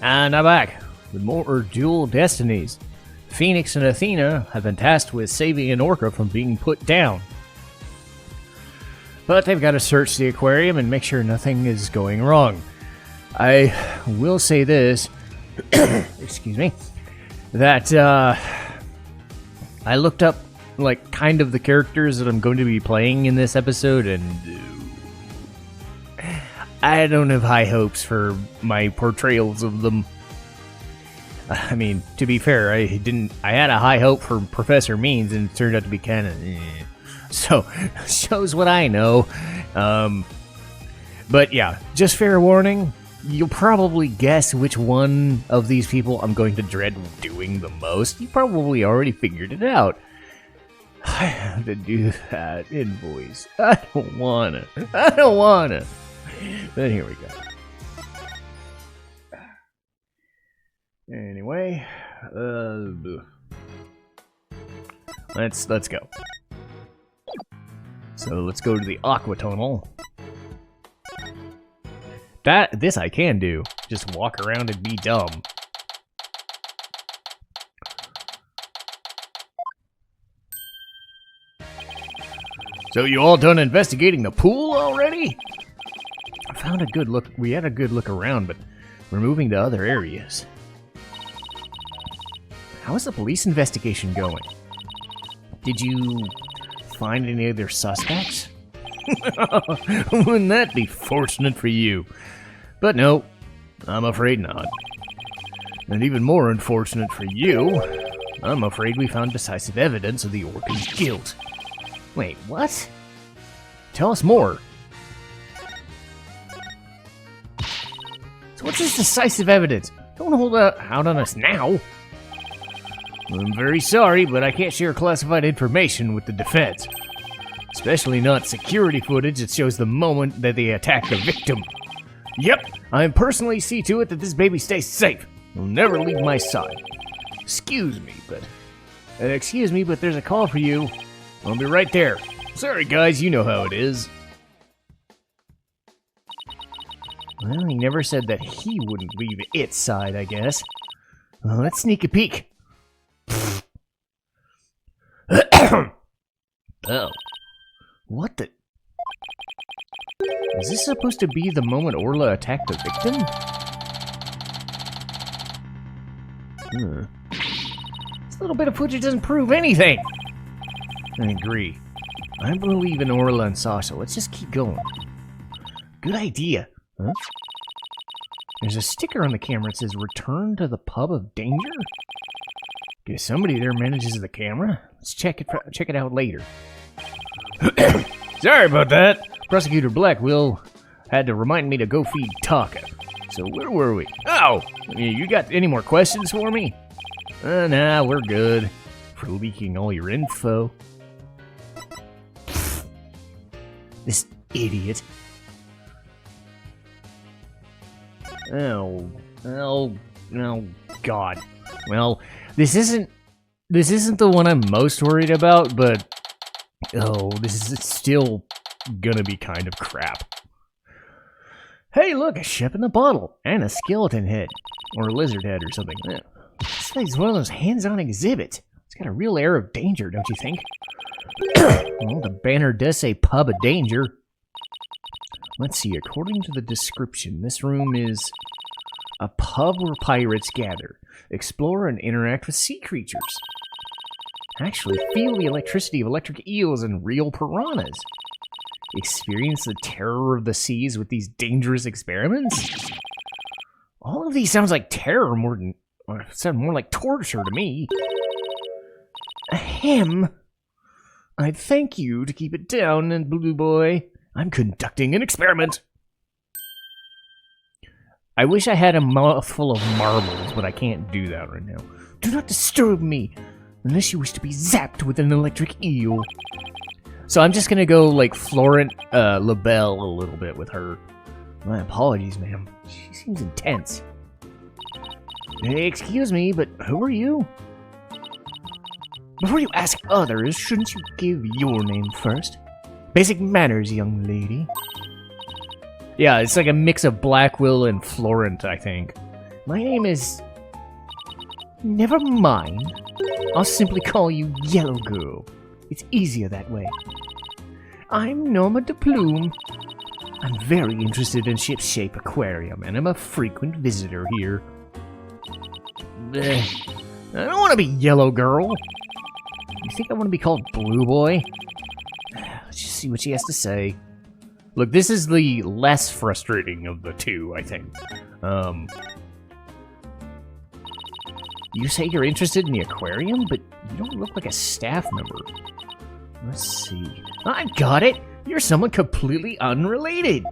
And I'm back with more Dual Destinies. Phoenix and Athena have been tasked with saving an orca from being put down. But they've got to search the aquarium and make sure nothing is going wrong. I will say this, excuse me, that I looked up like kind of the characters that I'm going to be playing in this episode, and I don't have high hopes for my portrayals of them. I mean, to be fair, I had a high hope for Professor Means, and it turned out to be kind of so shows what I know. But yeah, just fair warning, you'll probably guess which one of these people I'm going to dread doing the most. You probably already figured it out. I have to do that in voice. I don't wanna. But here we go. Anyway, let's go. So let's go to the aqua tunnel. This I can do. Just walk around and be dumb. So you all done investigating the pool already? I found a good look. We had a good look around, but we're moving to other areas. How is the police investigation going? Did you find any other suspects? Wouldn't that be fortunate for you? But no, I'm afraid not. And even more unfortunate for you, I'm afraid we found decisive evidence of the orca's guilt. Wait, what? Tell us more. So what's this decisive evidence? Don't hold out on us now. I'm very sorry, but I can't share classified information with the defense. Especially not security footage that shows the moment that they attack the victim. Yep, I personally see to it that this baby stays safe. He'll never leave my side. Excuse me, but there's a call for you. I'll be right there. Sorry, guys, you know how it is. Well, he never said that he wouldn't leave its side, I guess. Well, let's sneak a peek. Oh. What the? Is this supposed to be the moment Orla attacked the victim? This little bit of footage doesn't prove anything. I agree. I believe in Orla and Sasha. Let's just keep going. Good idea. Huh? There's a sticker on the camera that says, "Return to the pub of danger?" Guess somebody there manages the camera. Let's check it out later. Sorry about that. Prosecutor Blackwell had to remind me to go feed Taka. So where were we? Oh! You got any more questions for me? Nah, we're good. For leaking all your info. This idiot. Oh, God. Well, this isn't the one I'm most worried about, but this is still gonna be kind of crap. Hey, look, a ship in a bottle and a skeleton head or a lizard head or something. This is one of those hands-on exhibits. It's got a real air of danger, don't you think? Well, the banner does say pub of danger. Let's see, according to the description, this room is a pub where pirates gather, explore, and interact with sea creatures. Actually, feel the electricity of electric eels and real piranhas. Experience the terror of the seas with these dangerous experiments? All of these sounds like terror sound more like torture to me. Ahem. I'd thank you to keep it down, and Blue Boy. I'm conducting an experiment. I wish I had a mouthful of marbles, but I can't do that right now. Do not disturb me, unless you wish to be zapped with an electric eel. So I'm just gonna go like Florent LaBelle a little bit with her. My apologies, ma'am. She seems intense. Hey, excuse me, but who are you? Before you ask others, shouldn't you give your name first? Basic manners, young lady. Yeah, it's like a mix of Blackwell and Florent, I think. My name is... Never mind. I'll simply call you Yellow Girl. It's easier that way. I'm Norma de Plume. I'm very interested in Shipshape Aquarium, and I'm a frequent visitor here. Blech. I don't want to be Yellow Girl. You think I want to be called Blue Boy? Let's just see what she has to say. Look, this is the less frustrating of the two, I think. You say you're interested in the aquarium, but you don't look like a staff member. Let's see. I got it! You're someone completely unrelated!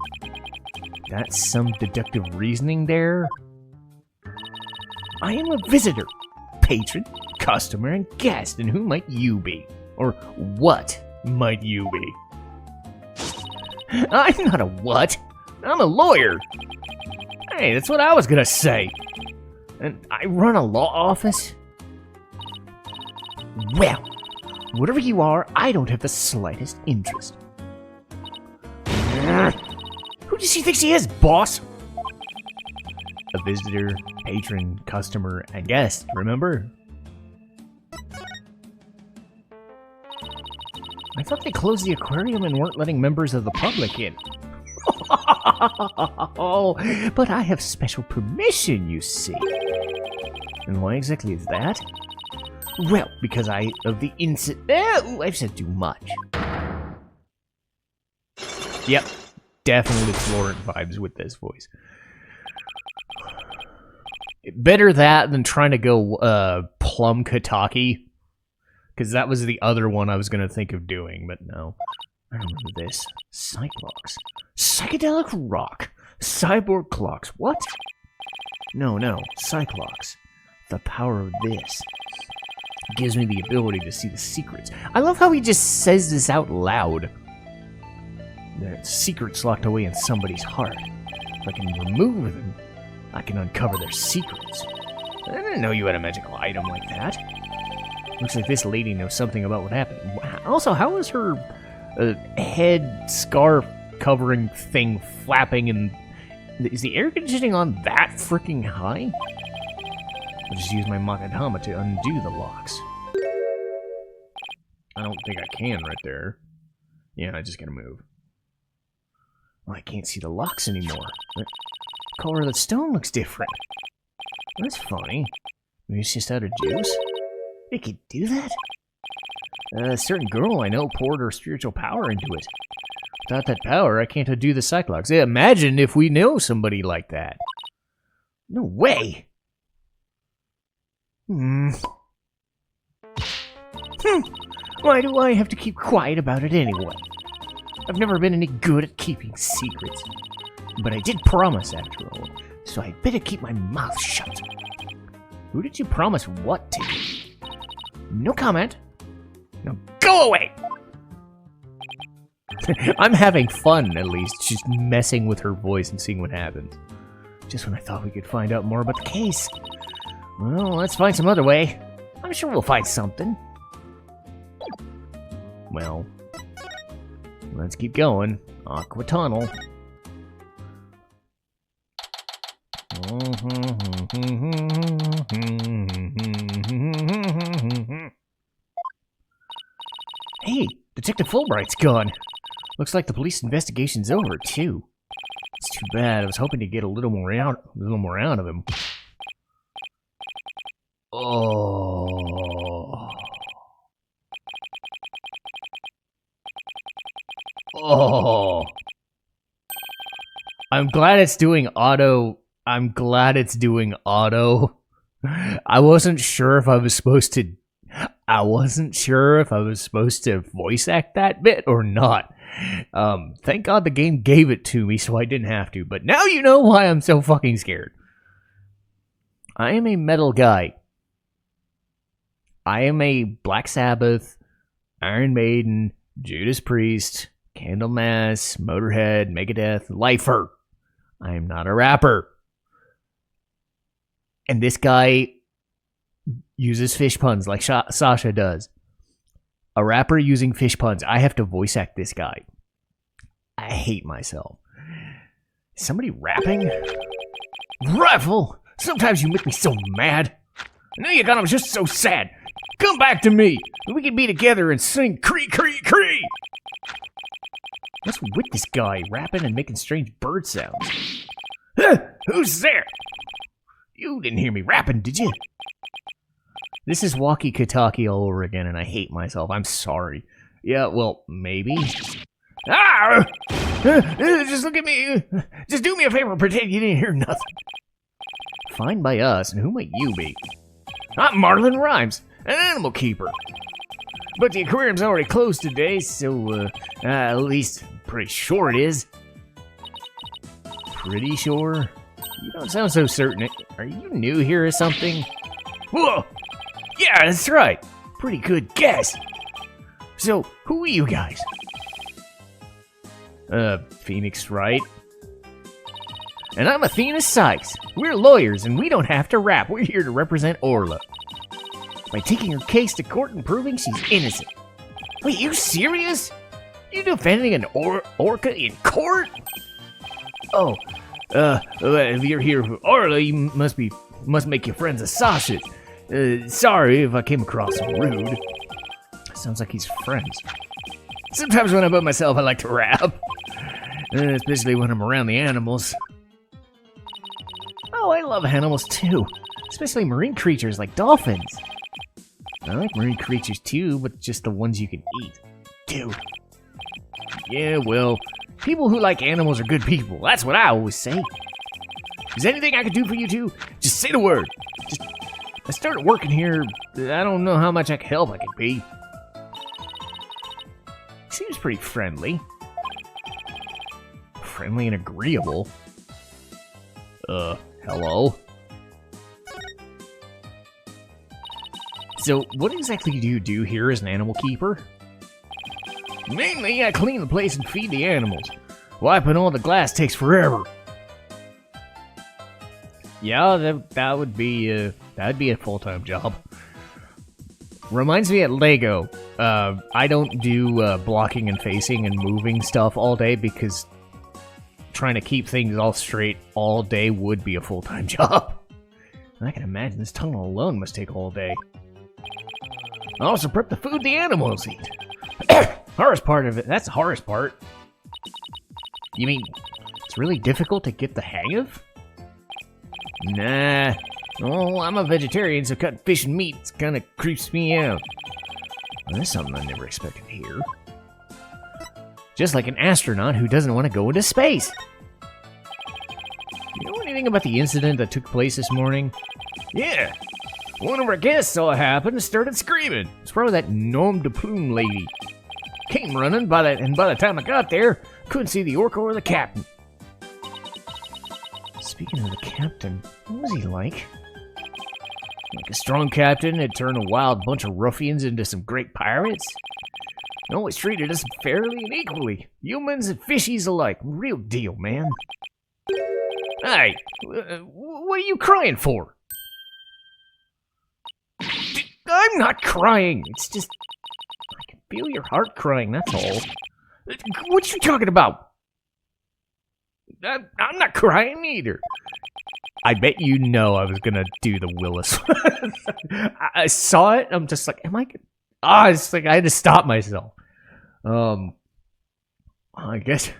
That's some deductive reasoning there. I am a visitor, patron, customer, and guest, and who might you be? Or what might you be? I'm not a what. I'm a lawyer. Hey, that's what I was gonna say. And I run a law office? Well, whatever you are, I don't have the slightest interest. Who does she think she is, boss? A visitor, patron, customer, and guest, remember? I thought they closed the aquarium and weren't letting members of the public in. Oh, but I have special permission, you see. And why exactly is that? Well, because of the incident. I've said too much. Yep, definitely Florent vibes with this voice. Better that than trying to go Plum Kataki. Because that was the other one I was going to think of doing, but no. I remember this. Cyclops. Psychedelic rock. Cyborg clocks. What? No. Cyclops. The power of this gives me the ability to see the secrets. I love how he just says this out loud. There are secrets locked away in somebody's heart. If I can remove them, I can uncover their secrets. I didn't know you had a magical item like that. Looks like this lady knows something about what happened. Also, how is her head scarf covering thing flapping and... Is the air conditioning on that freaking high? I'll just use my Makadama to undo the locks. I don't think I can right there. Yeah, I just gotta move. Oh, I can't see the locks anymore. The color of the stone looks different. That's funny. Maybe it's just out of juice? It could do that? A certain girl I know poured her spiritual power into it. Without that power, I can't undo the Cyclops. Yeah, imagine if we know somebody like that. No way! Why do I have to keep quiet about it anyway? I've never been any good at keeping secrets. But I did promise, after all, so I'd better keep my mouth shut. Who did you promise what to? No comment. Now go away! I'm having fun, at least, just messing with her voice and seeing what happens. Just when I thought we could find out more about the case. Well, let's find some other way. I'm sure we'll find something. Well, let's keep going. Aqua Tunnel. Hey, Detective Fulbright's gone. Looks like the police investigation's over, too. It's too bad. I was hoping to get a little more out of him. Oh. Oh. I'm glad it's doing auto. I wasn't sure if I was supposed to voice act that bit or not. Thank God the game gave it to me so I didn't have to, but now you know why I'm so fucking scared. I am a metal guy. I am a Black Sabbath, Iron Maiden, Judas Priest, Candlemass, Motorhead, Megadeth, lifer. I am not a rapper. And this guy uses fish puns like Sasha does. A rapper using fish puns. I have to voice act this guy. I hate myself. Is somebody rapping? Rifle! Sometimes you make me so mad. Now you got him just so sad. Come back to me, and we can be together and sing cree cree cree. What's with this guy rapping and making strange bird sounds? Who's there? You didn't hear me rapping, did you? This is walkie-talkie all over again, and I hate myself. I'm sorry. Yeah, well, maybe. Ah! Just look at me. Just do me a favor and pretend you didn't hear nothing. Fine by us, and who might you be? I'm Marlon Rhymes, an animal keeper. But the aquarium's already closed today, so, at least I'm pretty sure it is. Pretty sure? You don't sound so certain. Are you new here or something? Whoa! Yeah, that's right. Pretty good guess. So, who are you guys? Phoenix Wright. And I'm Athena Sykes. We're lawyers, and we don't have to rap. We're here to represent Orla. By taking her case to court and proving she's innocent. Wait, you serious? You defending an orca in court? Oh, if you're here for Orla, you must make your friends a sausage. Sorry if I came across rude. Sounds like he's friends. Sometimes when I'm by myself, I like to rap. Especially when I'm around the animals. Oh, I love animals too. Especially marine creatures like dolphins. I like marine creatures too, but just the ones you can eat. Dude. Yeah, well, people who like animals are good people. That's what I always say. Is there anything I can do for you two? Just say the word. I started working here. I don't know how much help I can be. Seems pretty friendly. Friendly and agreeable. Hello? So, what exactly do you do here as an animal keeper? Mainly, I clean the place and feed the animals. Wiping all the glass takes forever. Yeah, that would be a full-time job. Reminds me at Lego. I don't do blocking and facing and moving stuff all day because trying to keep things all straight all day would be a full-time job. I can imagine this tunnel alone must take all day. I also prep the food the animals eat. Hardest part of it, that's the hardest part. You mean, it's really difficult to get the hang of? Nah. Oh, I'm a vegetarian, so cutting fish and meat kind of creeps me out. Well, that's something I never expected to hear. Just like an astronaut who doesn't want to go into space. You know anything about the incident that took place this morning? Yeah. One of our guests saw it happen and started screaming. It's probably that nom de plume lady. Came running, and by the time I got there, couldn't see the orca or the captain. Speaking of the captain, what was he like? Like a strong captain had turned a wild bunch of ruffians into some great pirates? He always treated us fairly and equally. Humans and fishies alike. Real deal, man. Hey, what are you crying for? I'm not crying. It's just... I can feel your heart crying, that's all. What you talking about? I'm not crying either. I bet you know I was gonna do the Willis. I saw it, I'm just like, am I... it's like I had to stop myself. I guess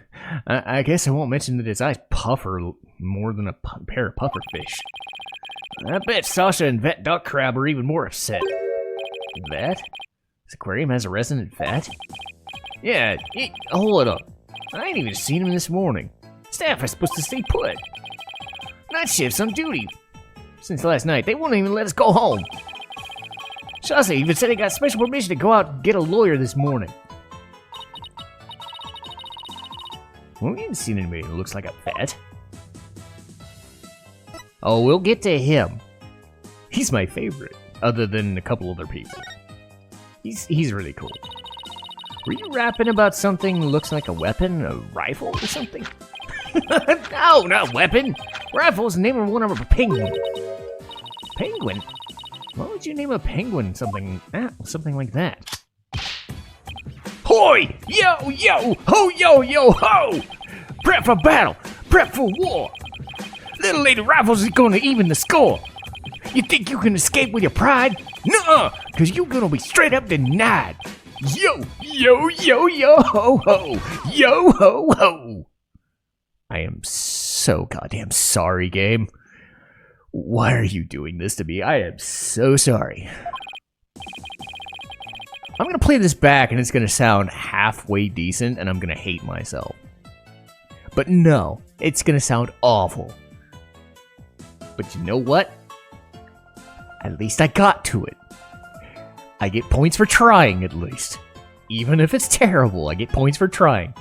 I won't mention that his eyes puffer more than a pair of puffer fish. I bet Sasha and Vet Duck Crab are even more upset. Vet? This aquarium has a resident vet? Yeah, hold up. I ain't even seen him this morning. Staff is supposed to stay put. Night shift's on duty. Since last night, they won't even let us go home. Sasha even said he got special permission to go out and get a lawyer this morning. Well, we haven't seen anybody who looks like a vet. Oh, we'll get to him. He's my favorite, other than a couple other people. He's really cool. Were you rapping about something that looks like a weapon? A rifle or something? No, not weapon. Rifle's the name of one of our penguin. Penguin? Why would you name a penguin something like that? Hoi! Yo, yo! Ho, yo, yo, ho! Prep for battle! Prep for war! Little Lady Rifles is gonna even the score. You think you can escape with your pride? Nuh-uh, cause you're gonna be straight up denied. Yo, yo, yo, yo, ho, ho. Yo, ho, ho. I am so goddamn sorry, game. Why are you doing this to me? I am so sorry. I'm gonna play this back and it's gonna sound halfway decent and I'm gonna hate myself. But no, it's gonna sound awful. But you know what? At least I got to it. I get points for trying, at least. Even if it's terrible, I get points for trying.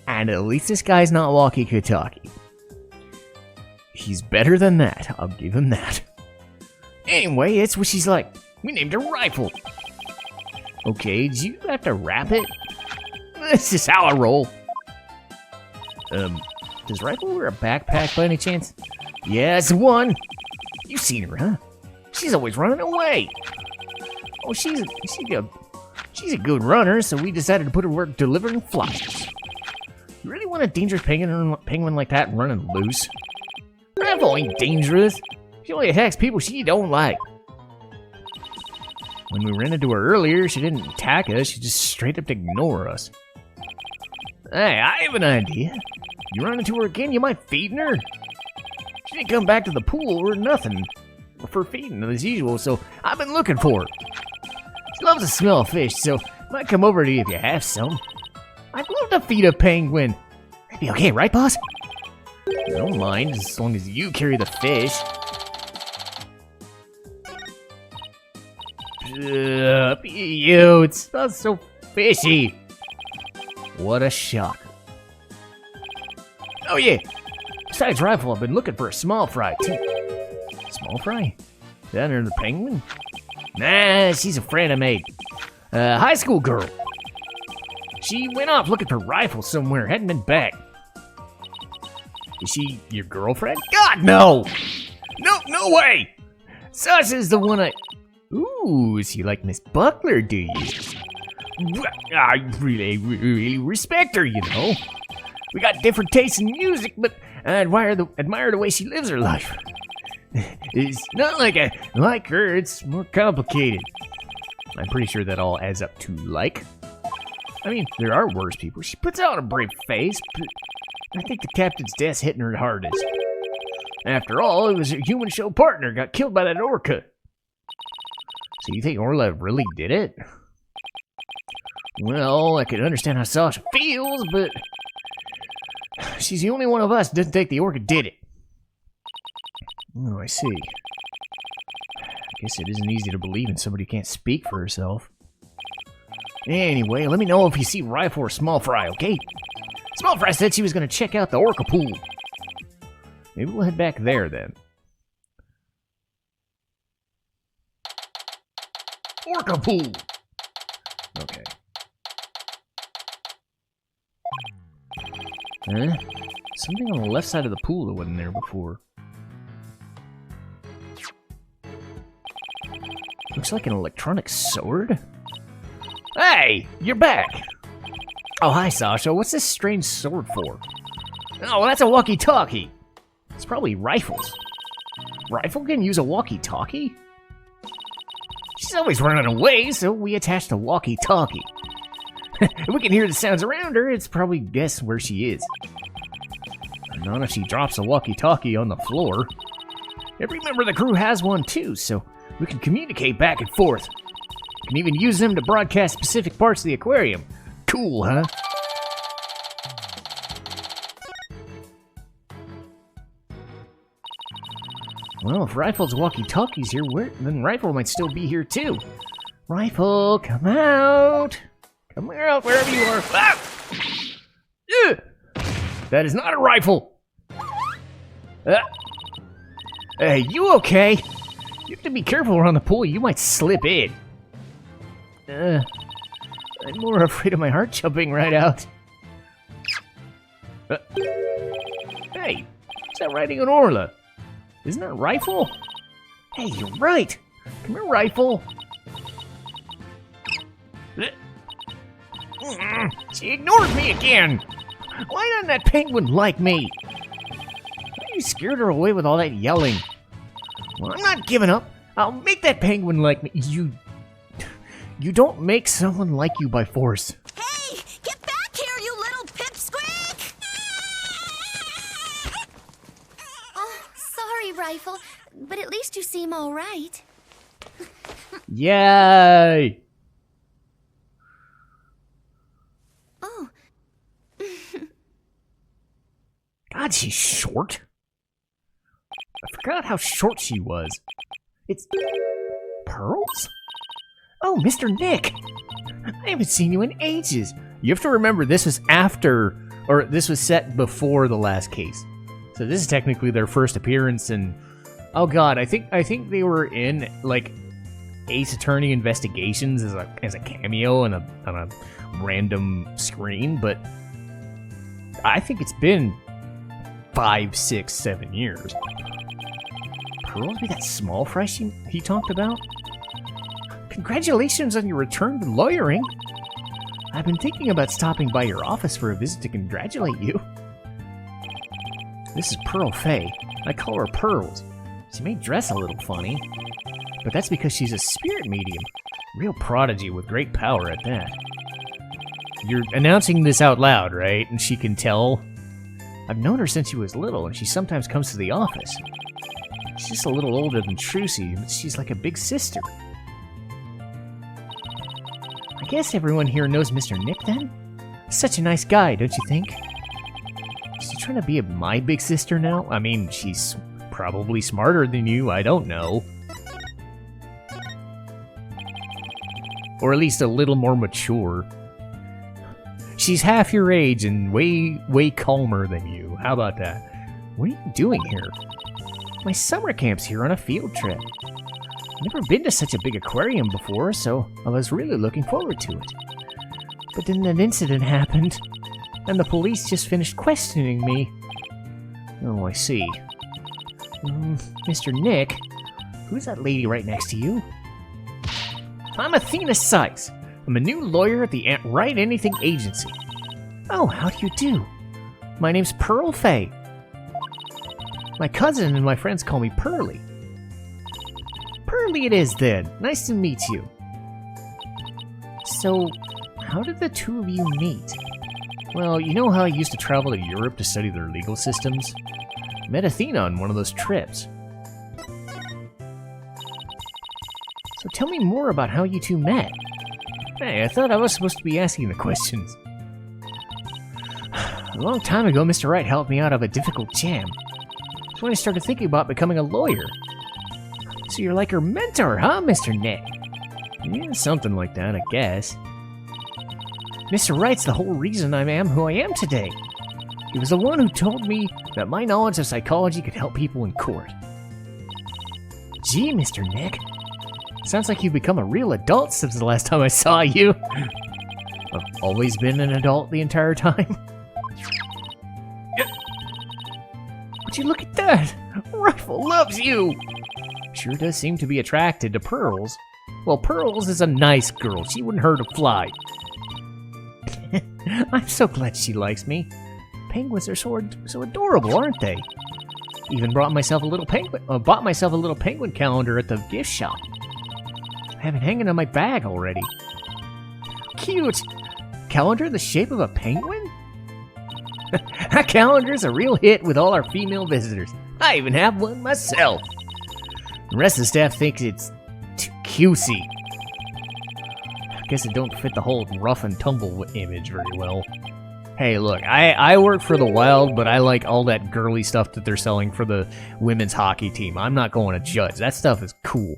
And at least this guy's not walkie-talkie. He's better than that, I'll give him that. Anyway, it's what she's like. We named her Rifle. Okay, do you have to wrap it? This is how I roll. Does Rifle wear a backpack by any chance? Yeah, it's the one. You've seen her, huh? She's always running away. Oh, she's a good runner, so we decided to put her to work delivering flyers. You really want a dangerous penguin like that running loose? Rifle ain't dangerous. She only attacks people she don't like. When we ran into her earlier, she didn't attack us, she just straight up ignored us. Hey, I have an idea. You run into her again, you mind feeding her? She didn't come back to the pool or nothing for feeding as usual, so I've been looking for her. She loves the smell of fish, so I might come over to you if you have some. I'd love to feed a penguin. That'd be okay, right, boss? I don't mind, as long as you carry the fish. Ew, it smells so fishy. What a shock. Oh yeah, besides Rifle, I've been looking for a small fry too. Small fry? Down under the penguin? Nah, she's a friend I made. High school girl. She went off looking for Rifle somewhere, hadn't been back. Is she your girlfriend? God, no! No way! Sasha's the one I... Ooh, so you like Miss Buckler, do you? I really respect her, you know. We got different tastes in music, but I admire the way she lives her life. It's not like I like her, it's more complicated. I'm pretty sure that all adds up to like. I mean, there are worse people. She puts out a brave face, but I think the captain's death's hitting her hardest. After all, it was her human show partner got killed by that orca. So you think Orla really did it? Well, I could understand how Sasha feels, but she's the only one of us that doesn't think the orca did it. Oh, I see. I guess it isn't easy to believe in somebody who can't speak for herself. Anyway, let me know if you see Rifle or Small Fry, okay? Small Fry said she was going to check out the orca pool. Maybe we'll head back there then. Orca pool! Okay. Huh? Something on the left side of the pool that wasn't there before. Looks like an electronic sword? Hey! You're back! Oh, hi, Sasha. What's this strange sword for? Oh, that's a walkie-talkie! It's probably Rifle's. Rifle can use a walkie-talkie? She's always running away, so we attached a walkie-talkie. If we can hear the sounds around her, it's probably guess where she is. Not if she drops a walkie-talkie on the floor. Every member of the crew has one too, so we can communicate back and forth. Can even use them to broadcast specific parts of the aquarium. Cool, huh? Well, if Rifle's walkie-talkie's here, then Rifle might still be here too. Rifle, come out! Come out wherever you are. Ah! That is not a rifle! Hey, you okay? You have to be careful around the pool, you might slip in. I'm more afraid of my heart jumping right out. Hey, is that riding an Orla? Isn't that Rifle? Hey, you're right. Come here, Rifle. She ignored me again. Why doesn't that penguin like me? you scared her away with all that yelling? Well, I'm not giving up. I'll make that penguin like me. You don't make someone like you by force. Hey, get back here, you little pipsqueak! Oh, sorry, Rifle, but at least you seem all right. Yay! Oh. God, she's short. I forgot how short she was. It's Pearls? Oh, Mr. Nick! I haven't seen you in ages. You have to remember this was after, or this was set before the last case. So this is technically their first appearance, and oh god, I think they were in like Ace Attorney Investigations as a cameo on a random screen, but I think it's been 5, 6, 7 years. Pearl be that small fry he talked about? Congratulations on your return to lawyering. I've been thinking about stopping by your office for a visit to congratulate you. This is Pearl Faye. I call her Pearls. She may dress a little funny, but that's because she's a spirit medium. Real prodigy with great power at that. You're announcing this out loud, right? And she can tell? I've known her since she was little, and she sometimes comes to the office. She's just a little older than Trucy, but she's like a big sister. I guess everyone here knows Mr. Nick, then? Such a nice guy, don't you think? Is she trying to be my big sister now? I mean, she's probably smarter than you, I don't know. Or at least a little more mature. She's half your age and way calmer than you. How about that? What are you doing here? My summer camp's here on a field trip. Never been to such a big aquarium before, so I was really looking forward to it. But then an incident happened, and the police just finished questioning me. Oh, I see. Mr. Nick, who's that lady right next to you? I'm Athena Sykes. I'm a new lawyer at the Write Anything Agency. Oh, how do you do? My name's Pearl Faye. My cousin and my friends call me Pearly. Pearly it is, then. Nice to meet you. So, how did the two of you meet? Well, you know how I used to travel to Europe to study their legal systems? Met Athena on one of those trips. So tell me more about how you two met. Hey, I thought I was supposed to be asking the questions. A long time ago, Mr. Wright helped me out of a difficult jam. That's when I started thinking about becoming a lawyer. So you're like her mentor, huh, Mr. Nick? Yeah, something like that, I guess. Mr. Wright's the whole reason I am who I am today. He was the one who told me that my knowledge of psychology could help people in court. Gee, Mr. Nick. Sounds like you've become a real adult since the last time I saw you. I've always been an adult the entire time. Would you look at that? Rifle loves you! Sure does seem to be attracted to Pearls. Well, Pearls is a nice girl. She wouldn't hurt a fly. I'm so glad she likes me. Penguins are so adorable, aren't they? Even bought myself a little penguin calendar at the gift shop. I have it hanging on my bag already. Cute! Calendar in the shape of a penguin? That calendar's a real hit with all our female visitors. I even have one myself. The rest of the staff thinks it's too cutesy. I guess it don't fit the whole rough and tumble image very well. Hey, look, I work for the Wild, but I like all that girly stuff that they're selling for the women's hockey team. I'm not going to judge. That stuff is cool.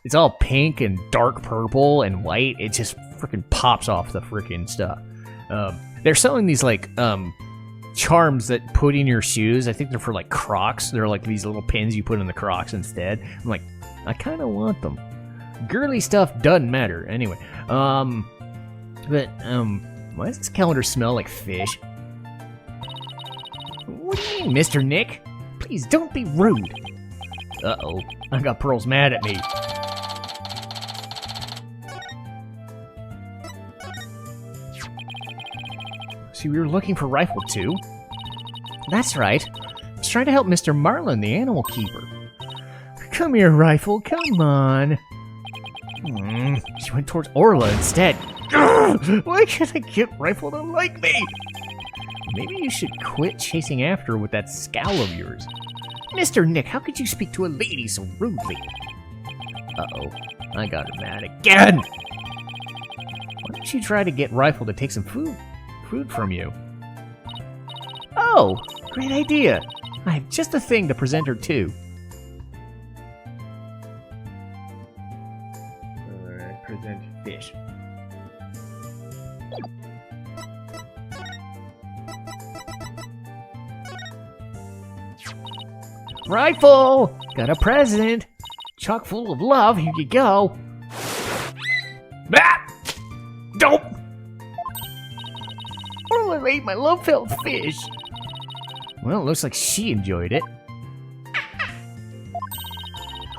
It's all pink and dark purple and white. It just freaking pops off the freaking stuff. They're selling these, like, charms that put in your shoes. I think they're for, like, Crocs. They're like these little pins you put in the Crocs instead. I'm like, I kind of want them. Girly stuff doesn't matter. Anyway, why does this calendar smell like fish? What do you mean, Mr. Nick? Please don't be rude. Uh-oh, I got Pearls mad at me. So you were looking for Rifle 2? That's right. trying to help Mr. Marlin, the animal keeper. Come here, Rifle, come on. She went towards Orla instead. Why can't I get Rifle to like me? Maybe you should quit chasing after her with that scowl of yours. Mr. Nick, how could you speak to a lady so rudely? Uh-oh, I got her mad again! Why don't you try to get Rifle to take some food from you? Oh, great idea! I have just a thing to present her to. Present fish. Rifle! Got a present! Chock full of love, here you go. Ah! Don't! Orla ate my love-filled fish. Well, it looks like she enjoyed it.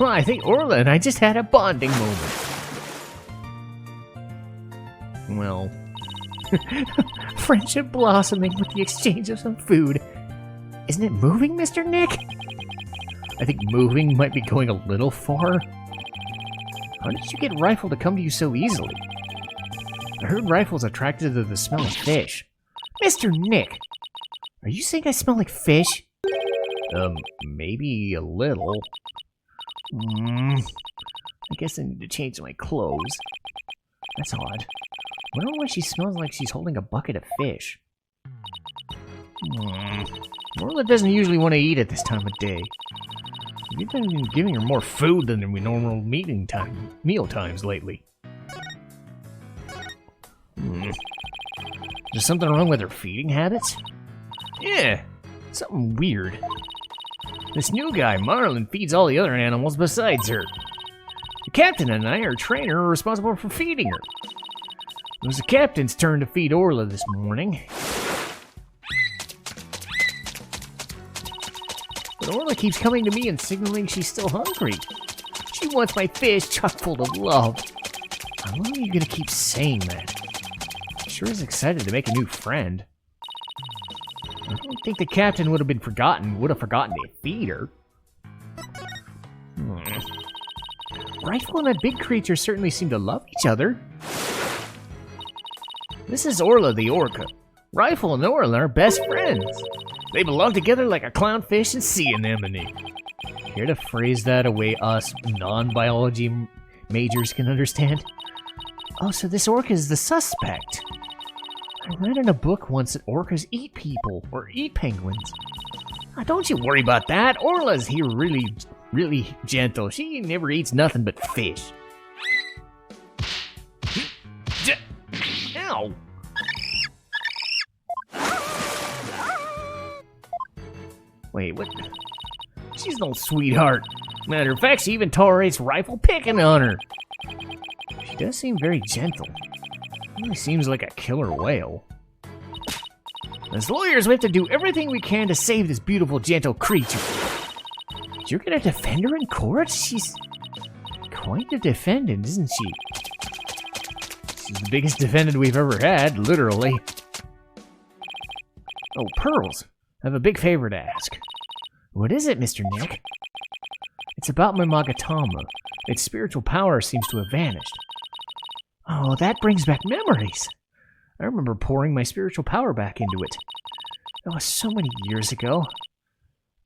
Well, I think Orla and I just had a bonding moment. Well, friendship blossoming with the exchange of some food. Isn't it moving, Mr. Nick? I think moving might be going a little far. How did you get Rifle to come to you so easily? I heard Rifle's attracted to the smell of fish. Mr. Nick! Are you saying I smell like fish? Maybe a little. I guess I need to change my clothes. That's odd. I wonder why she smells like she's holding a bucket of fish. Orla doesn't usually want to eat at this time of day. We've been giving her more food than we normal meal times lately. Is there something wrong with her feeding habits? Yeah, something weird. This new guy, Marlin, feeds all the other animals besides her. The captain and I, our trainer, are responsible for feeding her. It was the captain's turn to feed Orla this morning. But Orla keeps coming to me and signaling she's still hungry. She wants my fish chock full of love. How long are you gonna keep saying that? She sure is excited to make a new friend. I don't think the captain would have forgotten to feed her. Rifle and that big creature certainly seem to love each other. This is Orla the orca. Rifle and Orla are best friends. They belong together like a clownfish and sea anemone. Care to phrase that a way us non-biology majors can understand? Oh, so this orca is the suspect. I read in a book once that orcas eat people, or eat penguins. Oh, don't you worry about that. Orla's here really gentle. She never eats nothing but fish. Ow! Wait, what? She's no sweetheart. Matter of fact, she even tolerates Rifle picking on her. She does seem very gentle. Really seems like a killer whale. As lawyers, we have to do everything we can to save this beautiful, gentle creature. You're gonna defend her in court? She's quite the defendant, isn't she? She's the biggest defendant we've ever had, literally. Oh, Pearls. I have a big favor to ask. What is it, Mr. Nick? It's about my Magatama. Its spiritual power seems to have vanished. Oh, that brings back memories. I remember pouring my spiritual power back into it. That was so many years ago.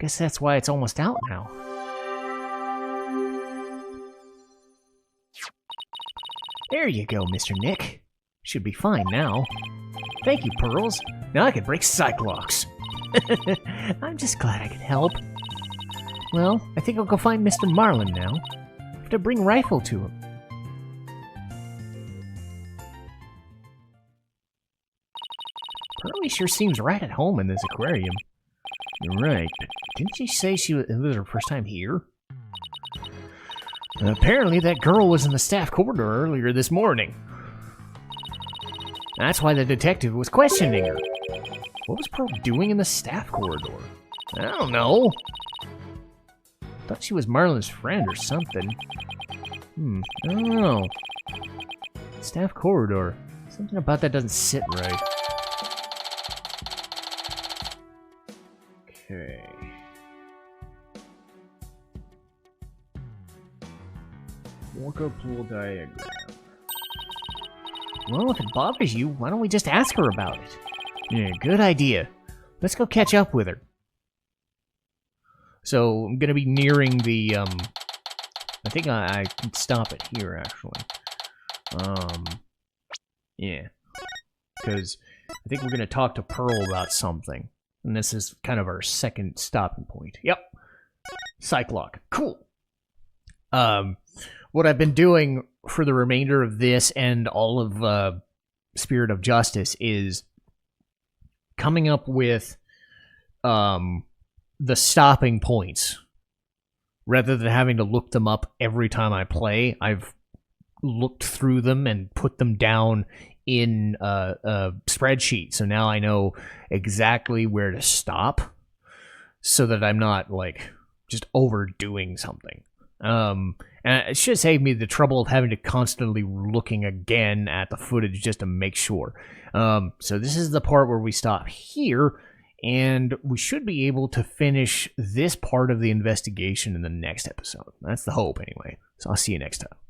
Guess that's why it's almost out now. There you go, Mr. Nick. Should be fine now. Thank you, Pearls. Now I can break Cyclops. I'm just glad I could help. Well, I think I'll go find Mr. Marlin now. I have to bring Rifle to him. Pearlie sure seems right at home in this aquarium. You're right, but didn't she say it was her first time here? And apparently that girl was in the staff corridor earlier this morning. That's why the detective was questioning her. What was Pearl doing in the staff corridor? I don't know. Thought she was Marlin's friend or something. I don't know. Staff corridor. Something about that doesn't sit right. Okay. Orca pool diagram. Well, if it bothers you, why don't we just ask her about it? Yeah, good idea. Let's go catch up with her. So, I'm gonna be nearing the, I think I can stop it here, actually. Yeah. Because I think we're gonna talk to Pearl about something. And this is kind of our second stopping point. Yep. Cyclock. Cool. What I've been doing for the remainder of this and all of Spirit of Justice is coming up with the stopping points. Rather than having to look them up every time I play, I've looked through them and put them down in a spreadsheet. So now I know exactly where to stop so that I'm not, like, just overdoing something. And it should save me the trouble of having to constantly looking again at the footage just to make sure. So this is the part where we stop here, and we should be able to finish this part of the investigation in the next episode. That's the hope, anyway. So I'll see you next time.